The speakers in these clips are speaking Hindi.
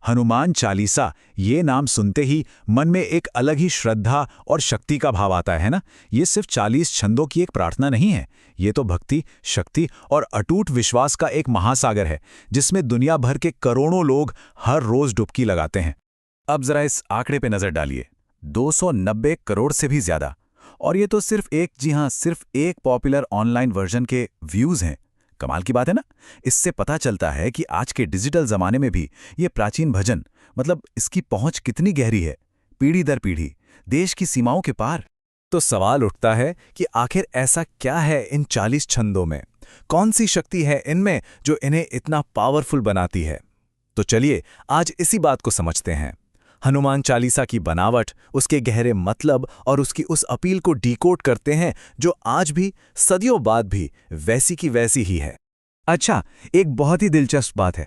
हनुमान चालीसा, ये नाम सुनते ही मन में एक अलग ही श्रद्धा और शक्ति का भाव आता है ना। ये सिर्फ 40 छंदों की एक प्रार्थना नहीं है, ये तो भक्ति, शक्ति और अटूट विश्वास का एक महासागर है, जिसमें दुनिया भर के करोड़ों लोग हर रोज डुबकी लगाते हैं। अब जरा इस आंकड़े पे नजर डालिए, 290 करोड़ से भी ज्यादा। और ये तो सिर्फ एक, जी हाँ, सिर्फ एक पॉपुलर ऑनलाइन वर्जन के व्यूज हैं। कमाल की बात है ना। इससे पता चलता है कि आज के डिजिटल जमाने में भी ये प्राचीन भजन, मतलब इसकी पहुंच कितनी गहरी है, पीढ़ी दर पीढ़ी, देश की सीमाओं के पार। तो सवाल उठता है कि आखिर ऐसा क्या है इन 40 छंदों में, कौन सी शक्ति है इनमें जो इन्हें इतना पावरफुल बनाती है। तो चलिए आज इसी बात को समझते हैं। हनुमान चालीसा की बनावट, उसके गहरे मतलब और उसकी उस अपील को डिकोड करते हैं जो आज भी, सदियों बाद भी वैसी की वैसी ही है। अच्छा, एक बहुत ही दिलचस्प बात है,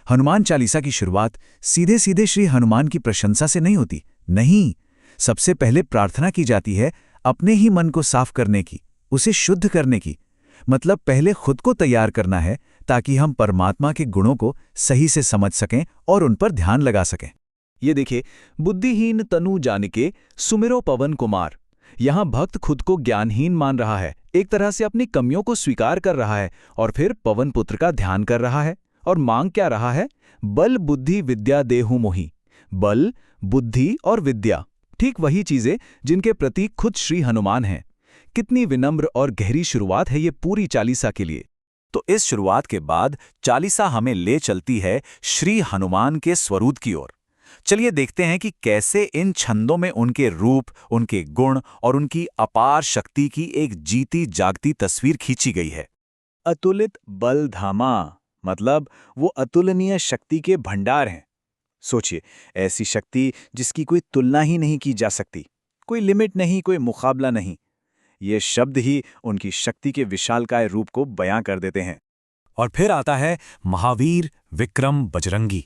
हनुमान चालीसा की शुरुआत सीधे सीधे श्री हनुमान की प्रशंसा से नहीं होती। नहीं, सबसे पहले प्रार्थना की जाती है अपने ही मन को साफ करने की, उसे शुद्ध करने की। मतलब पहले खुद को तैयार करना है ताकि हम परमात्मा के गुणों को सही से समझ सकें और उन पर ध्यान लगा सकें। ये देखिए, बुद्धिहीन तनु जानिके सुमिरो पवन कुमार। यहां भक्त खुद को ज्ञानहीन मान रहा है, एक तरह से अपनी कमियों को स्वीकार कर रहा है और फिर पवन पुत्र का ध्यान कर रहा है। और मांग क्या रहा है? बल बुद्धि विद्या देहु मोहि। बल, बुद्धि और विद्या, ठीक वही चीजें जिनके प्रतीक खुद श्री हनुमान हैं। कितनी विनम्र और गहरी शुरुआत है ये पूरी चालीसा के लिए। तो इस शुरुआत के बाद चालीसा हमें ले चलती है श्री हनुमान के स्वरूप की ओर। चलिए देखते हैं कि कैसे इन छंदों में उनके रूप, उनके गुण और उनकी अपार शक्ति की एक जीती जागती तस्वीर खींची गई है। अतुलित बल धामा, मतलब वो अतुलनीय शक्ति के भंडार हैं। सोचिए, ऐसी शक्ति जिसकी कोई तुलना ही नहीं की जा सकती, कोई लिमिट नहीं, कोई मुकाबला नहीं। ये शब्द ही उनकी शक्ति के विशालकाय रूप को बयां कर देते हैं। और फिर आता है महावीर, विक्रम, बजरंगी।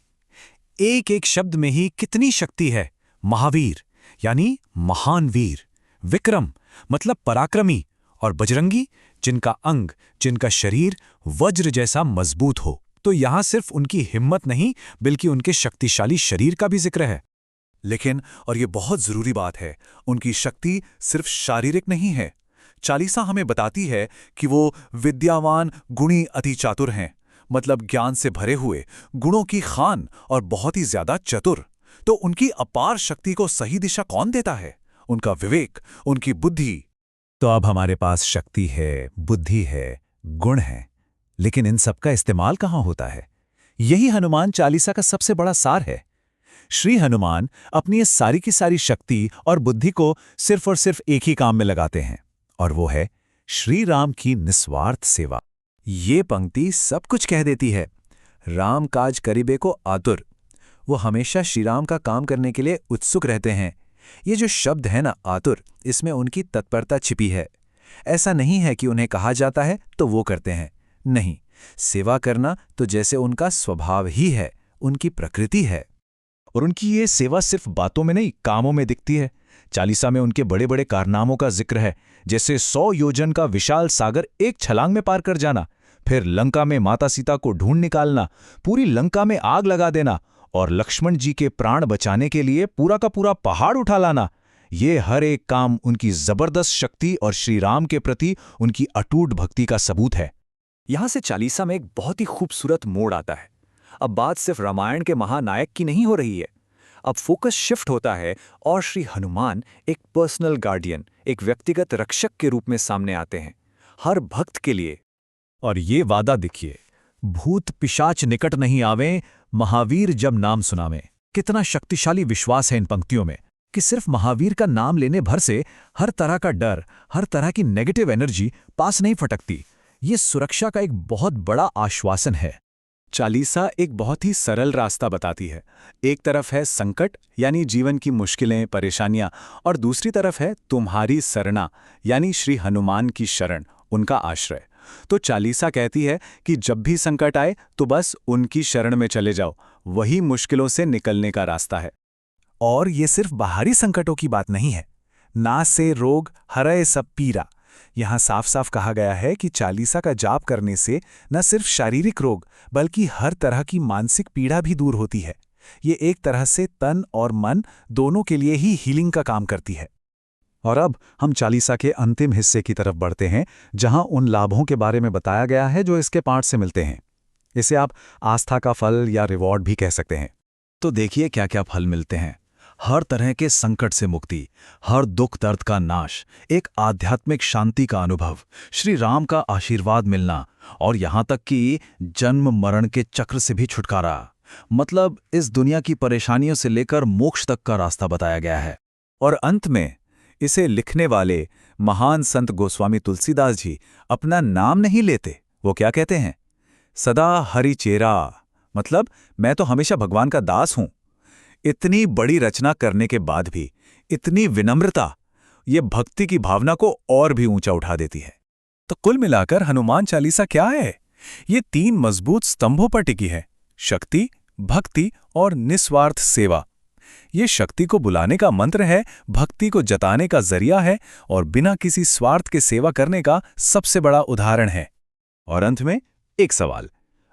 एक एक शब्द में ही कितनी शक्ति है। महावीर यानी महान वीर, विक्रम मतलब पराक्रमी, और बजरंगी जिनका अंग, जिनका शरीर वज्र जैसा मजबूत हो। तो यहां सिर्फ उनकी हिम्मत नहीं बल्कि उनके शक्तिशाली शरीर का भी जिक्र है। लेकिन, और ये बहुत जरूरी बात है, उनकी शक्ति सिर्फ शारीरिक नहीं है। चालीसा हमें बताती है कि वो विद्यावान, गुणी, अति चातुर हैं, मतलब ज्ञान से भरे हुए, गुणों की खान और बहुत ही ज्यादा चतुर। तो उनकी अपार शक्ति को सही दिशा कौन देता है? उनका विवेक, उनकी बुद्धि। तो अब हमारे पास शक्ति है, बुद्धि है, गुण है, लेकिन इन सब का इस्तेमाल कहाँ होता है? यही हनुमान चालीसा का सबसे बड़ा सार है। श्री हनुमान अपनी इस सारी की सारी शक्ति और बुद्धि को सिर्फ और सिर्फ एक ही काम में लगाते हैं, और वो है श्री राम की निस्वार्थ सेवा। ये पंक्ति सब कुछ कह देती है। राम काज करिबे को आतुर, वो हमेशा श्री राम का काम करने के लिए उत्सुक रहते हैं। ये जो शब्द है ना, आतुर, इसमें उनकी तत्परता छिपी है। ऐसा नहीं है कि उन्हें कहा जाता है तो वो करते हैं, नहीं, सेवा करना तो जैसे उनका स्वभाव ही है, उनकी प्रकृति है। और उनकी ये सेवा सिर्फ बातों में नहीं, कामों में दिखती है। चालीसा में उनके बड़े बड़े कारनामों का जिक्र है, जैसे 100 योजन का विशाल सागर एक छलांग में पार कर जाना, फिर लंका में माता सीता को ढूंढ निकालना, पूरी लंका में आग लगा देना और लक्ष्मण जी के प्राण बचाने के लिए पूरा का पूरा पहाड़ उठा लाना। ये हर एक काम उनकी जबरदस्त शक्ति और श्री राम के प्रति उनकी अटूट भक्ति का सबूत है। यहां से चालीसा में एक बहुत ही खूबसूरत मोड़ आता है। अब बात सिर्फ रामायण के महानायक की नहीं हो रही है, अब फोकस शिफ्ट होता है और श्री हनुमान एक पर्सनल गार्डियन, एक व्यक्तिगत रक्षक के रूप में सामने आते हैं हर भक्त के लिए। और ये वादा देखिए, भूत पिशाच निकट नहीं आवें, महावीर जब नाम सुनावें। कितना शक्तिशाली विश्वास है इन पंक्तियों में कि सिर्फ महावीर का नाम लेने भर से हर तरह का डर, हर तरह की नेगेटिव एनर्जी पास नहीं फटकती। ये सुरक्षा का एक बहुत बड़ा आश्वासन है। चालीसा एक बहुत ही सरल रास्ता बताती है। एक तरफ है संकट यानी जीवन की मुश्किलें, परेशानियां, और दूसरी तरफ है तुम्हारी शरणा यानी श्री हनुमान की शरण, उनका आश्रय। तो चालीसा कहती है कि जब भी संकट आए तो बस उनकी शरण में चले जाओ, वही मुश्किलों से निकलने का रास्ता है। और ये सिर्फ बाहरी संकटों की बात नहीं है। नास से रोग हरय सब पीरा, यहाँ साफ साफ कहा गया है कि चालीसा का जाप करने से न सिर्फ शारीरिक रोग बल्कि हर तरह की मानसिक पीड़ा भी दूर होती है। ये एक तरह से तन और मन दोनों के लिए ही हीलिंग का काम करती है। और अब हम चालीसा के अंतिम हिस्से की तरफ बढ़ते हैं, जहां उन लाभों के बारे में बताया गया है जो इसके पाठ से मिलते हैं। इसे आप आस्था का फल या रिवॉर्ड भी कह सकते हैं। तो देखिए क्या क्या फल मिलते हैं। हर तरह के संकट से मुक्ति, हर दुख दर्द का नाश, एक आध्यात्मिक शांति का अनुभव, श्री राम का आशीर्वाद मिलना और यहां तक कि जन्म मरण के चक्र से भी छुटकारा। मतलब इस दुनिया की परेशानियों से लेकर मोक्ष तक का रास्ता बताया गया है। और अंत में इसे लिखने वाले महान संत गोस्वामी तुलसीदास जी अपना नाम नहीं लेते। वो क्या कहते हैं? सदा हरि चेरा, मतलब मैं तो हमेशा भगवान का दास हूं। इतनी बड़ी रचना करने के बाद भी इतनी विनम्रता, ये भक्ति की भावना को और भी ऊंचा उठा देती है। तो कुल मिलाकर हनुमान चालीसा क्या है? ये 3 मजबूत स्तंभों पर टिकी है: शक्ति, भक्ति और निस्वार्थ सेवा। ये शक्ति को बुलाने का मंत्र है, भक्ति को जताने का जरिया है और बिना किसी स्वार्थ के सेवा करने का सबसे बड़ा उदाहरण है। और अंत में एक सवाल,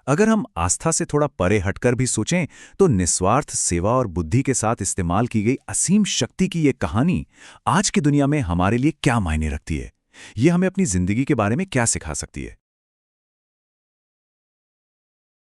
अगर हम आस्था से थोड़ा परे हटकर भी सोचें तो निस्वार्थ सेवा और बुद्धि के साथ इस्तेमाल की गई असीम शक्ति की ये कहानी आज की दुनिया में हमारे लिए क्या मायने रखती है? ये हमें अपनी जिंदगी के बारे में क्या सिखा सकती है?